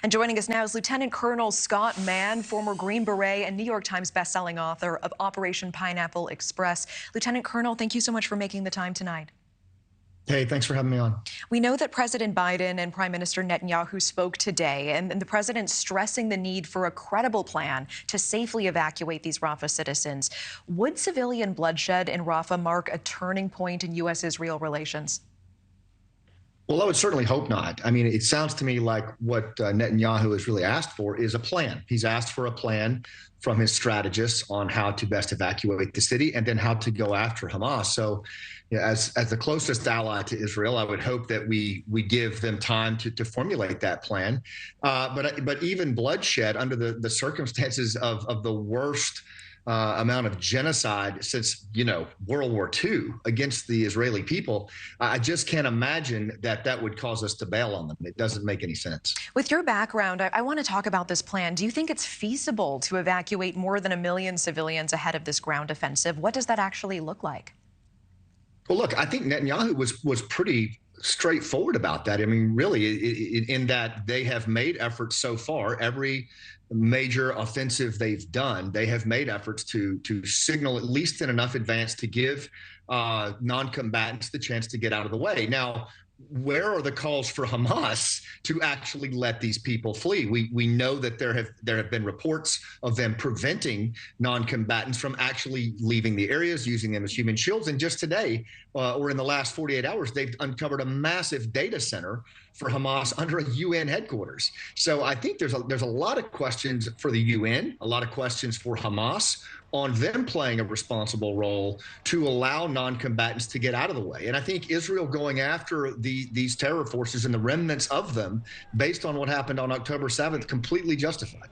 And joining us now is Lieutenant Colonel Scott Mann, former Green Beret and New York Times bestselling author of Operation Pineapple Express. Lieutenant Colonel, thank you so much for making the time tonight. Hey, thanks for having me on. We know that President Biden and Prime Minister Netanyahu spoke today, and the president stressing the need for a credible plan to safely evacuate these Rafah citizens. Would civilian bloodshed in Rafah mark a turning point in U.S.-Israel relations? Well, I would certainly hope not. I mean, it sounds to me like what Netanyahu has really asked for is a plan. He's asked for a plan from his strategists on how to best evacuate the city and then how to go after Hamas. So, as the closest ally to Israel, I would hope that we give them time to formulate that plan. But even bloodshed under the circumstances of the worst amount of genocide since, World War II against the Israeli people, I just can't imagine that would cause us to bail on them. It doesn't make any sense. With your background, I want to talk about this plan. Do you think it's feasible to evacuate more than 1 million civilians ahead of this ground offensive? What does that actually look like? Well, look, I think Netanyahu was pretty straightforward about that. I mean, really, in that they have made efforts so far. Every major offensive they've done, they have made efforts to signal at least in enough advance to give non-combatants the chance to get out of the way. Now, where are the calls for Hamas to actually let these people flee? We know that there have been reports of them preventing non-combatants from actually leaving the areas, using them as human shields. And just today, or in the last 48 hours, they've uncovered a massive data center for Hamas under a UN headquarters. So I think there's a lot of questions for the UN, a lot of questions for Hamas on them playing a responsible role to allow non-combatants to get out of the way. And I think Israel going after these terror forces and the remnants of them, based on what happened on October 7th, completely justified.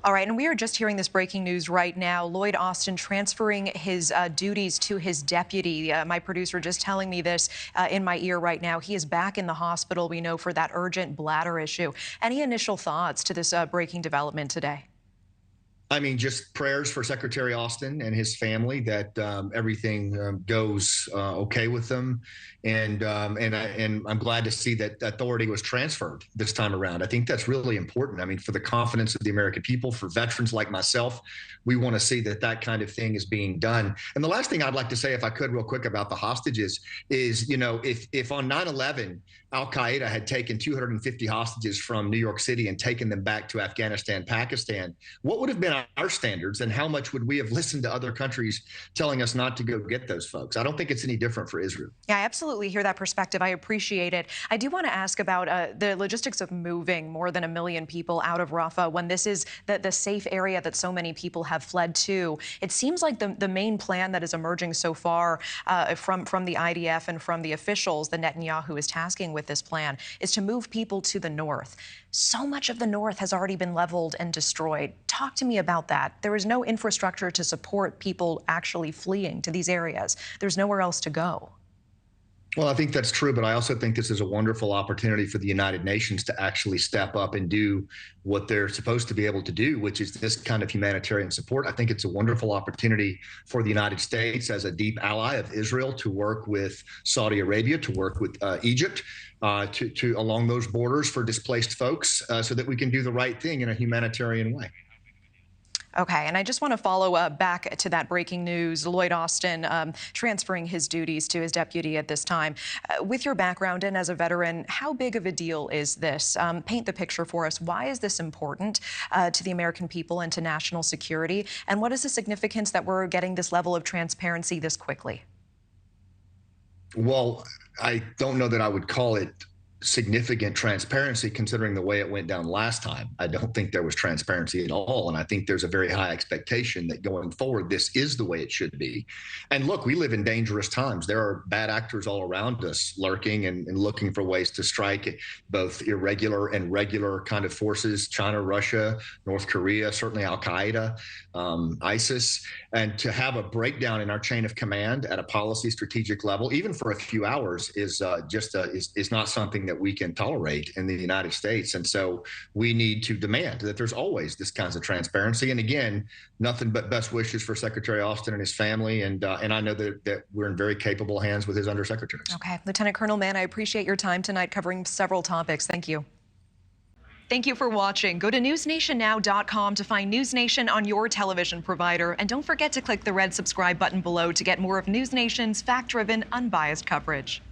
All right, and we are just hearing this breaking news right now. Lloyd Austin transferring his duties to his deputy. My producer just telling me this in my ear right now. He is back in the hospital, we know, for that urgent bladder issue. Any initial thoughts to this breaking development today? I mean, just prayers for Secretary Austin and his family that everything goes okay with them, and I'm glad to see that authority was transferred this time around. I think that's really important. I mean, for the confidence of the American people, for veterans like myself, we want to see that kind of thing is being done. And the last thing I'd like to say, if I could, real quick about the hostages, is if on 9/11 Al Qaeda had taken 250 hostages from New York City and taken them back to Afghanistan, Pakistan, what would have been our standards, and how much would we have listened to other countries telling us not to go get those folks? I don't think it's any different for Israel. Yeah, I absolutely hear that perspective. I appreciate it. I do want to ask about the logistics of moving more than 1 million people out of Rafah when this is the safe area that so many people have fled to. It seems like the main plan that is emerging so far from the IDF and from the officials that Netanyahu is tasking with this plan is to move people to the north. So much of the north has already been leveled and destroyed. Talk to me about that. There is no infrastructure to support people actually fleeing to these areas. There's nowhere else to go. Well, I think that's true, but I also think this is a wonderful opportunity for the United Nations to actually step up and do what they're supposed to be able to do, which is this kind of humanitarian support. I think it's a wonderful opportunity for the United States as a deep ally of Israel to work with Saudi Arabia, to work with Egypt, to along those borders for displaced folks, so that we can do the right thing in a humanitarian way. Okay, and I just want to follow back to that breaking news, Lloyd Austin transferring his duties to his deputy at this time. With your background and as a veteran, how big of a deal is this? Paint the picture for us. Why is this important to the American people and to national security? And what is the significance that we're getting this level of transparency this quickly? Well, I don't know that I would call it significant transparency considering the way it went down last time. I don't think there was transparency at all. And I think there's a very high expectation that going forward, this is the way it should be. And look, we live in dangerous times. There are bad actors all around us lurking and looking for ways to strike both irregular and regular kind of forces, China, Russia, North Korea, certainly Al Qaeda, ISIS. And to have a breakdown in our chain of command at a policy strategic level, even for a few hours, is not something that we can tolerate in the United States. And so we need to demand that there's always this kinds of transparency. And again, nothing but best wishes for Secretary Austin and his family. And I know that we're in very capable hands with his undersecretaries. Okay. Lieutenant Colonel Mann, I appreciate your time tonight covering several topics. Thank you. Thank you for watching. Go to newsnationnow.com to find News Nation on your television provider. And don't forget to click the red subscribe button below to get more of News Nation's fact-driven, unbiased coverage.